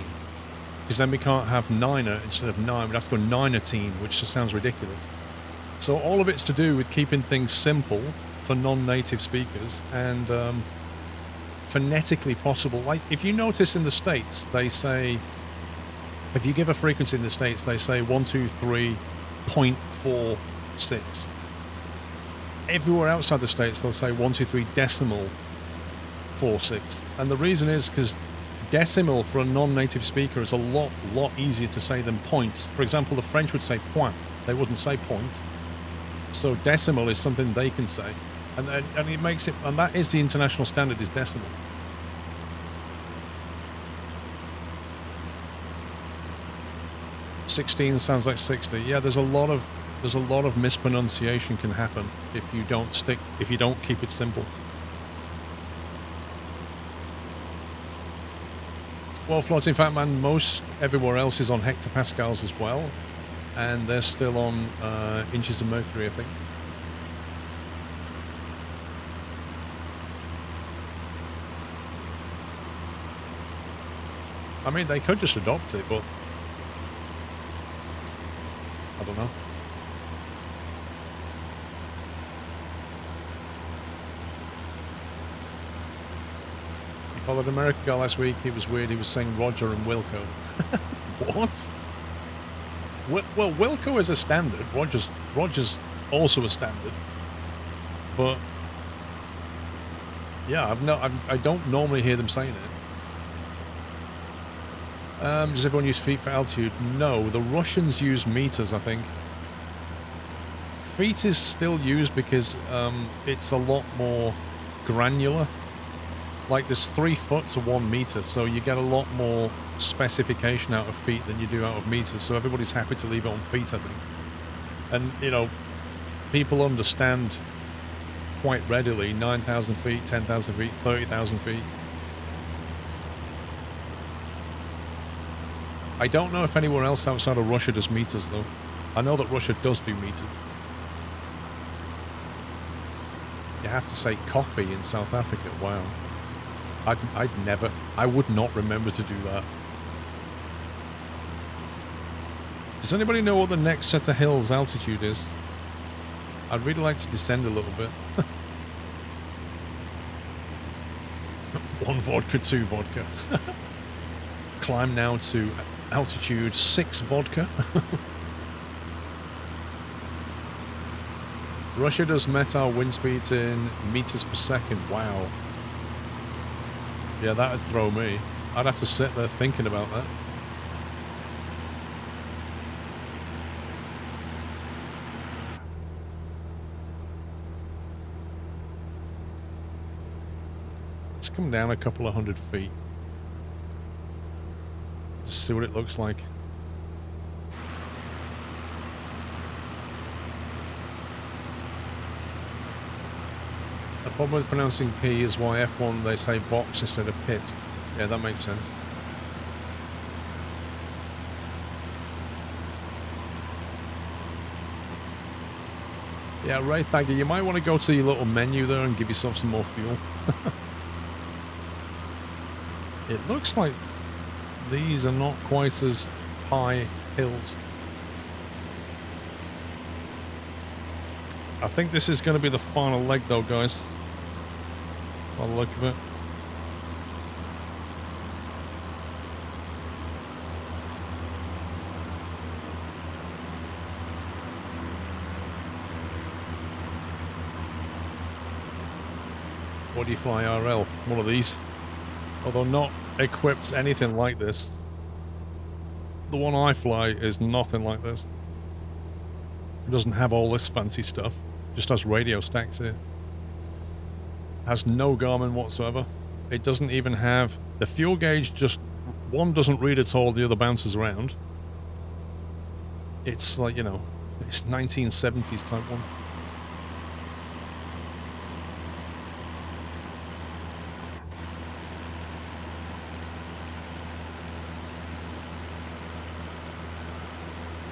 Because then we can't have 9er instead of 9. We'd have to go 9-13, which just sounds ridiculous. So all of it's to do with keeping things simple for non-native speakers and phonetically possible. Like, if you notice in the States, they say, if you give a frequency in the States, they say 123.46. everywhere outside the States, they'll say 123 decimal 46. And the reason is because decimal for a non-native speaker is a lot easier to say than point. For example, the French would say point. They wouldn't say point. So decimal is something they can say. And it makes it, and that is the international standard, is decimal. "16 sounds like 60. Yeah, there's a lot of mispronunciation can happen if you don't keep it simple. Well, Floating Fat Man, most everywhere else is on hectopascals as well, and they're still on inches of mercury, I think. I mean, they could just adopt it, but I don't know. He followed an American guy last week. He was weird. He was saying Roger and Wilco. What? Well, Wilco is a standard. Roger's also a standard. But yeah, I don't normally hear them saying it. Does everyone use feet for altitude? No, the Russians use meters, I think. Feet is still used because it's a lot more granular. Like, there's 3 foot to 1 meter, so you get a lot more specification out of feet than you do out of meters, so everybody's happy to leave it on feet, I think. And, you know, people understand quite readily 9,000 feet, 10,000 feet, 30,000 feet. I don't know if anywhere else outside of Russia does meters, though. I know that Russia does do meters. You have to say copy in South Africa. Wow. I would not remember to do that. Does anybody know what the next set of hills altitude is? I'd really like to descend a little bit. 1 vodka, 2 vodka. Climb now to altitude 6 vodka. Russia does METAR wind speeds in meters per second. Wow. Yeah, that would throw me. I'd have to sit there thinking about that. Let's come down a couple of 100 feet. Just see what it looks like. The problem with pronouncing P is why F1 they say box instead of pit. Yeah, that makes sense. Yeah, Ray Thagger, you might want to go to your little menu there and give yourself some more fuel. It looks like these are not quite as high hills. I think this is going to be the final leg though, guys. By the look of it. What do you fly RL? One of these. Although not equipped anything like this. The one I fly is nothing like this. It doesn't have all this fancy stuff. Just has radio stacks here. Has no Garmin whatsoever. It doesn't even have... The fuel gauge just... One doesn't read at all, the other bounces around. It's like, you know... It's 1970s type one.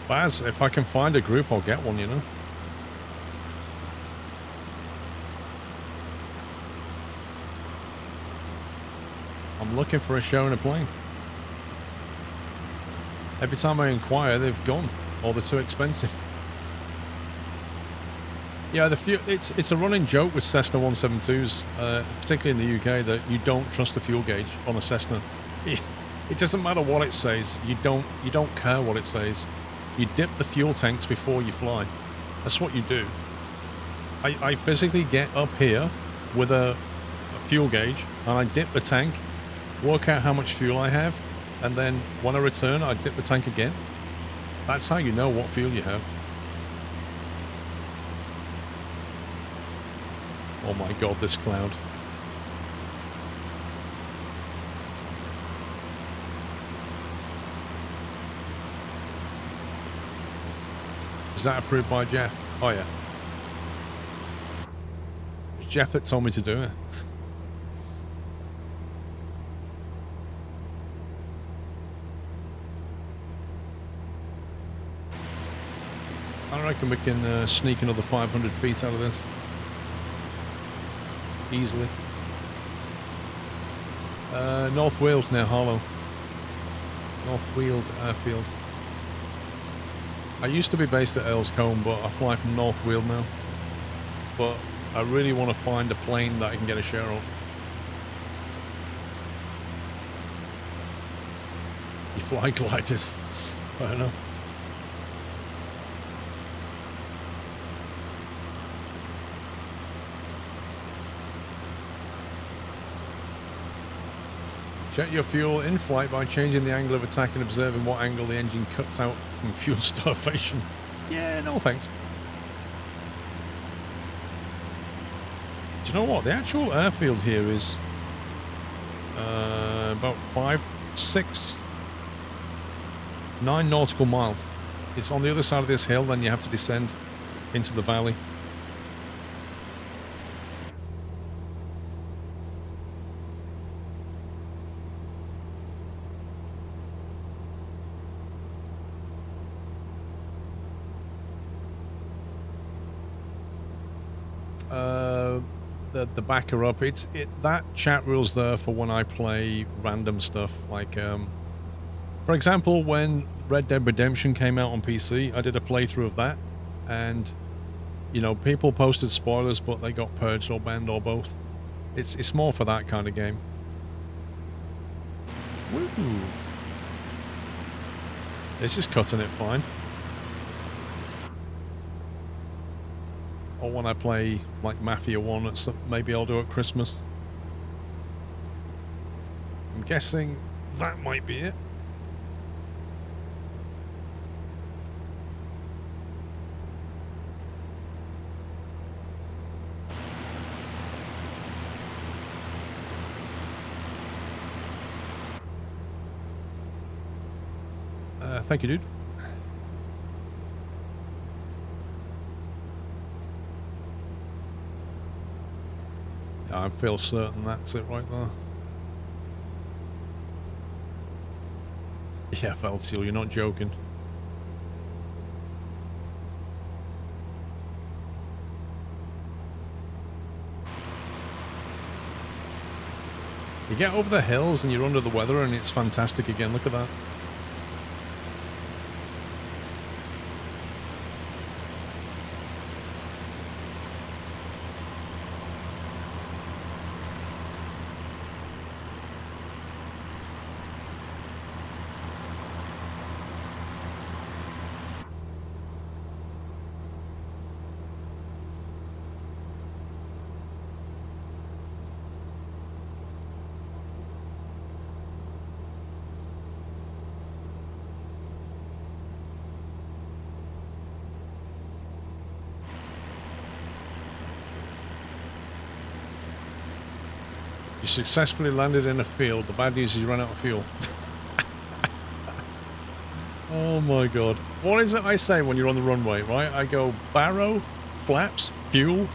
Baz, if I can find a group, I'll get one, you know. I'm looking for a show and a plane. Every time I inquire, they've gone, or they're too expensive. Yeah, it's a running joke with Cessna 172s, particularly in the UK, that you don't trust the fuel gauge on a Cessna. It doesn't matter what it says. You don't care what it says. You dip the fuel tanks before you fly. That's what you do. I physically get up here with a fuel gauge and I dip the tank, work out how much fuel I have, and then when I return, I dip the tank again. That's how you know what fuel you have. Oh my god, this cloud. Is that approved by Jeff? Oh yeah. It's Jeff that told me to do it. I reckon we can sneak another 500 feet out of this. Easily. North Wales near Harlow. North Weald Airfield. I used to be based at Earlscombe, but I fly from North Weald now. But I really want to find a plane that I can get a share of. You fly gliders. I don't know. Check your fuel in flight by changing the angle of attack and observing what angle the engine cuts out from fuel starvation. Yeah, no thanks. Do you know what? The actual airfield here is about 9 nautical miles. It's on the other side of this hill, then you have to descend into the valley. The backer up. That chat rule's there for when I play random stuff. Like, for example, when Red Dead Redemption came out on PC, I did a playthrough of that, and you know, people posted spoilers, but they got purged or banned or both. It's more for that kind of game. Woo! This is cutting it fine. Or when I play like Mafia 1, maybe I'll do it at Christmas. I'm guessing that might be it. Thank you, dude. I feel certain that's it right there. Yeah, Feltiel, you're not joking. You get over the hills and you're under the weather and it's fantastic again. Look at that. You successfully landed in a field. The bad news is you ran out of fuel. Oh my god. What is it I say when you're on the runway, right? I go barrow, flaps, fuel.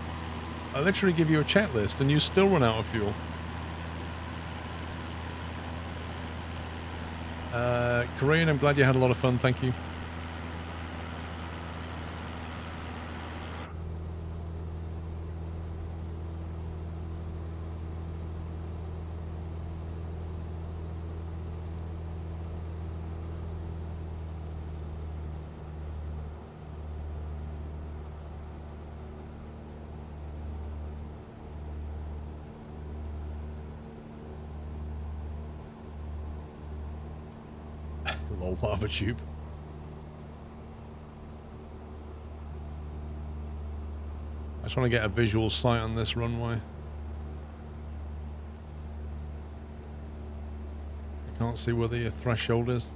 I literally give you a checklist and you still run out of fuel. Korean, I'm glad you had a lot of fun. Thank you. Lol, lava tube. just want to get a visual sight on this runway. I can't see where the threshold is.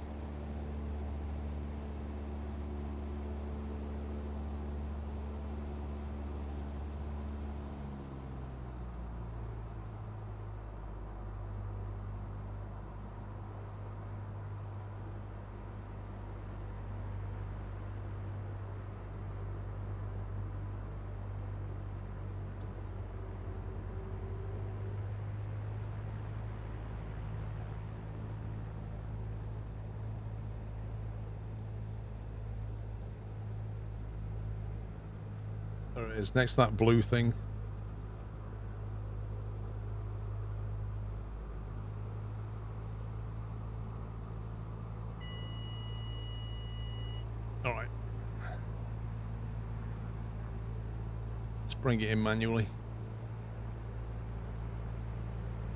There it is, next to that blue thing. Alright. Let's bring it in manually.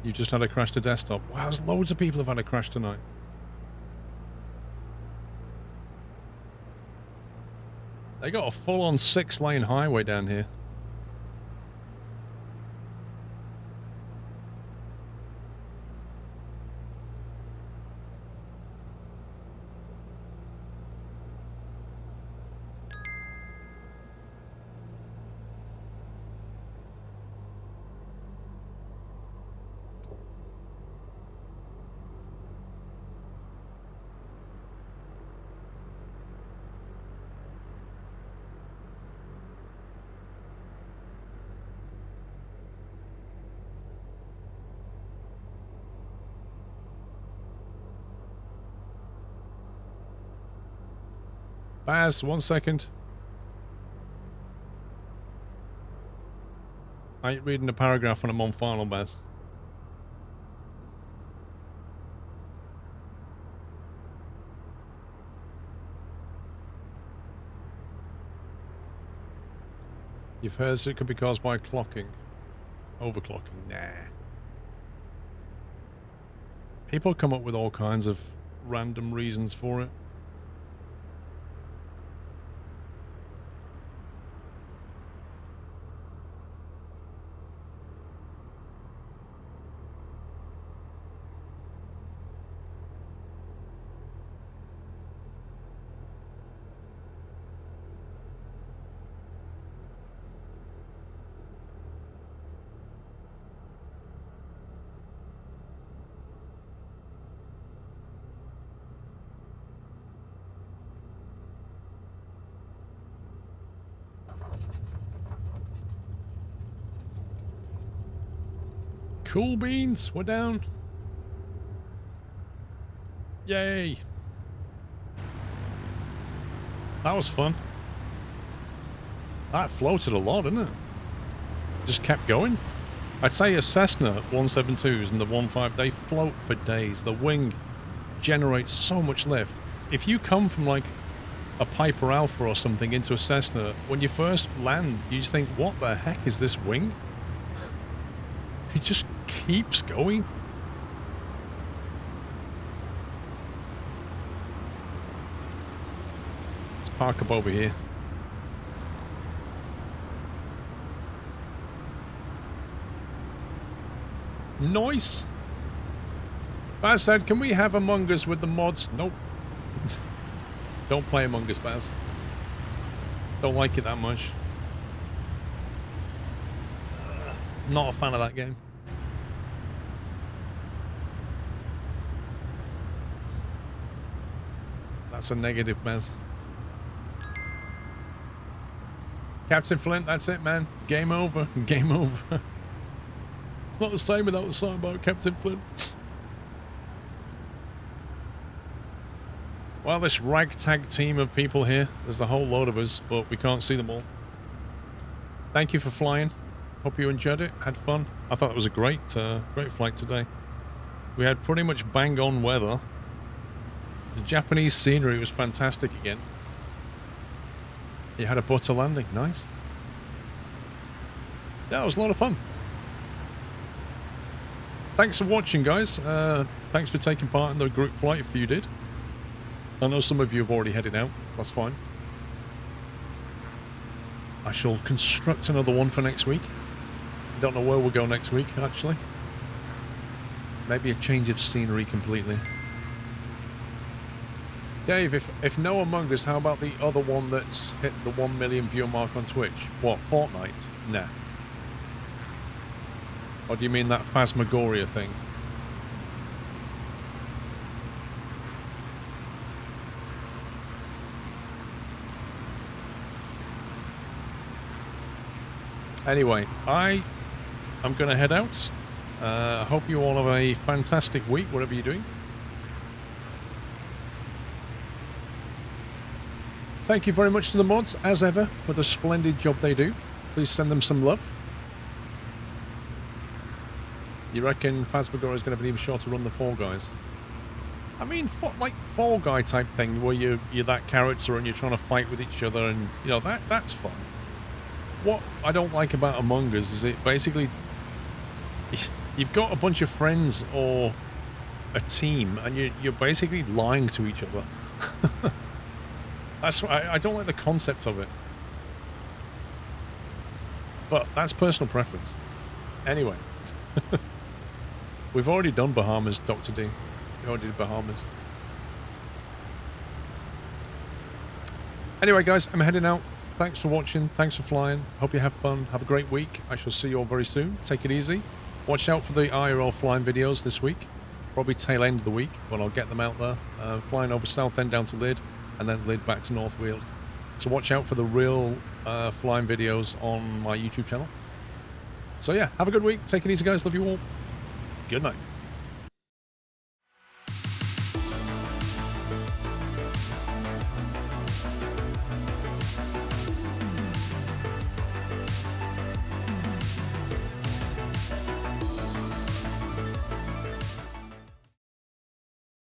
You just had a crash to desktop. Wow, there's loads of people have had a crash tonight. They got a full-on 6-lane highway down here. Baz, 1 second. I ain't reading a paragraph when I'm on final, Baz. You've heard it could be caused by clocking. Overclocking. Nah. People come up with all kinds of random reasons for it. Cool beans, we're down. Yay. That was fun. That floated a lot, didn't it? Just kept going. I'd say a Cessna 172s and the 1.5, they float for days. The wing generates so much lift. If you come from like a Piper Alpha or something into a Cessna, when you first land, you just think, what the heck is this wing? It just keeps going. Let's park up over here. Nice. Baz said, can we have Among Us with the mods? Nope. Don't play Among Us, Baz. Don't like it that much. Not a fan of that game. That's a negative, Baz. Captain Flint, that's it, man. Game over. Game over. It's not the same without the song about Captain Flint. Well, this ragtag team of people here, there's a whole load of us, but we can't see them all. Thank you for flying. Hope you enjoyed it, had fun. I thought it was a great flight today. We had pretty much bang-on weather. The Japanese scenery was fantastic again. You had a butter landing, nice. Yeah, it was a lot of fun. Thanks for watching, guys. Thanks for taking part in the group flight if you did. I know some of you have already headed out, that's fine. I shall construct another one for next week. Don't know where we'll go next week, actually. Maybe a change of scenery completely. Dave, if no Among Us, how about the other one that's hit the 1 million viewer mark on Twitch? What, Fortnite? Nah. Or do you mean that Phasmagoria thing? Anyway, I'm going to head out. I hope you all have a fantastic week, whatever you're doing. Thank you very much to the mods, as ever, for the splendid job they do. Please send them some love. You reckon Phasmagoria is going to be even shorter run than Fall Guys? I mean, like Fall Guy type thing, where you're that character and you're trying to fight with each other, and you know that's fun. What I don't like about Among Us is it basically you've got a bunch of friends or a team, and you're basically lying to each other. I don't like the concept of it, but that's personal preference. Anyway, we've already done Bahamas, Dr. D. We already did Bahamas. Anyway, guys, I'm heading out. Thanks for watching. Thanks for flying. Hope you have fun. Have a great week. I shall see you all very soon. Take it easy. Watch out for the IRL flying videos this week. Probably tail end of the week when I'll get them out there. Flying over Southend down to Lydd, and then Lydd back to North Weald. So watch out for the real flying videos on my YouTube channel. So yeah, have a good week. Take it easy, guys. Love you all. Good night.